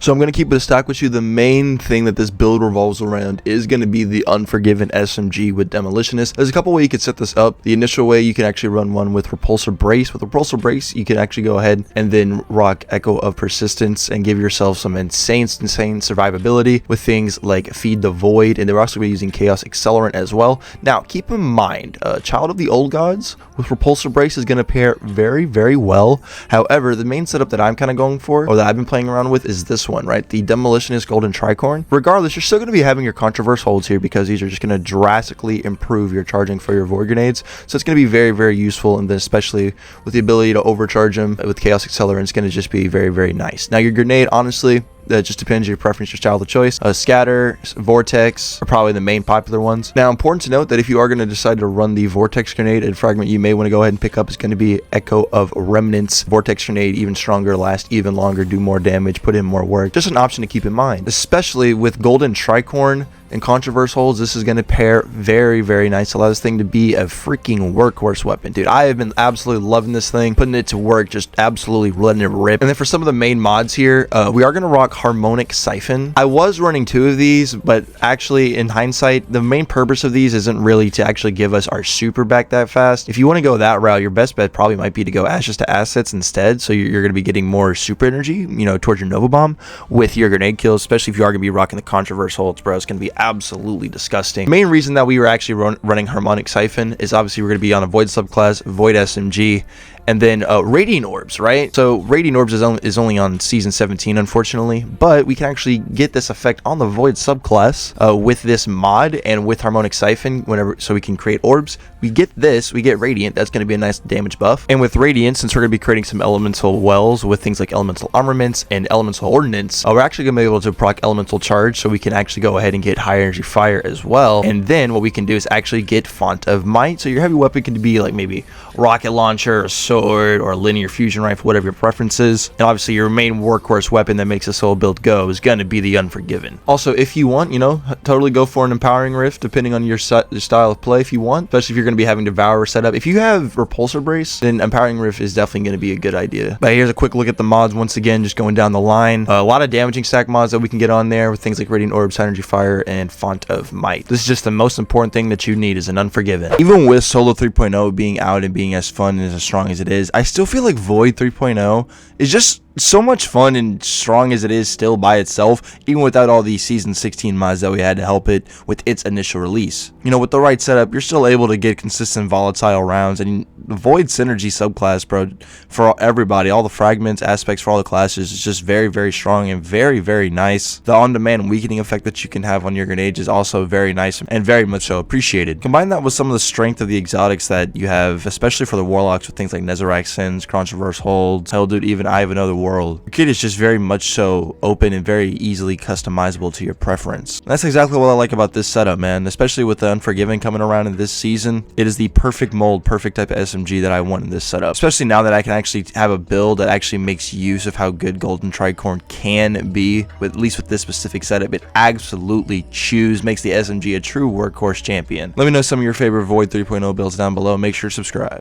So I'm going to keep it a stack with you. The main thing that this build revolves around is going to be the Unforgiven SMG with Demolitionist. There's a couple ways you could set this up. The initial way, you can actually run one with Repulsor Brace. With Repulsor Brace, you can actually go ahead and then rock Echo of Persistence and give yourself some insane survivability with things like Feed the Void, and they're also going to be using Chaos Accelerant as well. Now, keep in mind, Child of the Old Gods with Repulsor Brace is going to pair very, very well. However, the main setup that I'm kind of going for, or that I've been playing around with, is this one, right? The Demolitionist Golden Tricorn. Regardless, you're still going to be having your Controverse holds here because these are just going to drastically improve your charging for your Void Grenades. So it's going to be very, very useful, and then especially with the ability to overcharge them with Chaos Accelerant, it's going to just be very, very nice. Now, your grenade, honestly, that just depends on your preference, your style of choice. Scatter, Vortex are probably the main popular ones. Now, important to note that if you are going to decide to run the Vortex Grenade, and fragment you may want to go ahead and pick up is going to be Echo of Remnants. Vortex Grenade, even stronger, last even longer, do more damage, put in more work. Just an option to keep in mind, especially with Golden Tricorn and Controverse holds. This is going to pair very, very nice. Allow this thing to be a freaking workhorse weapon, dude. I have been absolutely loving this thing, putting it to work, just absolutely letting it rip. And then for some of the main mods here, we are going to rock Harmonic Siphon. I was running 2 of these, but actually in hindsight, the main purpose of these isn't really to actually give us our super back that fast. If you want to go that route, your best bet probably might be to go Ashes to Assets instead, so you're going to be getting more super energy, you know, towards your Nova Bomb with your grenade kills, especially if you are going to be rocking the Controverse holds, bro. It's going to be absolutely disgusting. The main reason that we were actually running Harmonic Siphon is obviously we're going to be on a Void subclass, Void SMG, and then Radiant Orbs, right? So Radiant Orbs is only on Season 17, unfortunately, but we can actually get this effect on the Void subclass with this mod and with Harmonic Siphon so we can create orbs. We get this, we get Radiant. That's going to be a nice damage buff. And with Radiant, since we're going to be creating some Elemental Wells with things like Elemental Armaments and Elemental Ordnance, we're actually going to be able to proc Elemental Charge, so we can actually go ahead and get High Energy Fire as well. And then what we can do is actually get Font of Might. So your heavy weapon can be like maybe Rocket Launcher or Sword or Linear Fusion Rifle, whatever your preference is. And obviously your main workhorse weapon that makes this whole build go is going to be the Unforgiven. Also, if you want, you know, totally go for an Empowering Rift depending on your style of play if you want, especially if you're going to be having Devourer set up. If you have Repulsor Brace, then Empowering Rift is definitely going to be a good idea. But here's a quick look at the mods once again, just going down the line. A lot of damaging stack mods that we can get on there with things like Radiant Orbs, High Energy Fire, and Font of Might. This is just the most important thing that you need is an Unforgiven. Even with Solo 3.0 being out and being as fun and as strong as it is, I still feel like Void 3.0 is just so much fun and strong as it is still by itself, even without all these Season 16 mods that we had to help it with its initial release. You know, with the right setup, you're still able to get consistent volatile rounds, and the Void Synergy subclass, bro, for everybody, all the fragments, aspects for all the classes is just very, very strong and very, very nice. The on-demand weakening effect that you can have on your grenades is also very nice and very much so appreciated. Combine that with some of the strength of the exotics that you have, especially for the Warlocks with things like Nezarec Sins, Controverse Holds, hell dude, even Eye of Another World. Your kit is just very much so open and very easily customizable to your preference. And that's exactly what I like about this setup, man, especially with the Unforgiven coming around in this season. It is the perfect mold, perfect type of SMG that I want in this setup, especially now that I can actually have a build that actually makes use of how good Golden Tricorn can be, at least with this specific setup. It absolutely makes the SMG a true workhorse champion. Let me know some of your favorite Void 3.0 builds down below. Make sure to subscribe.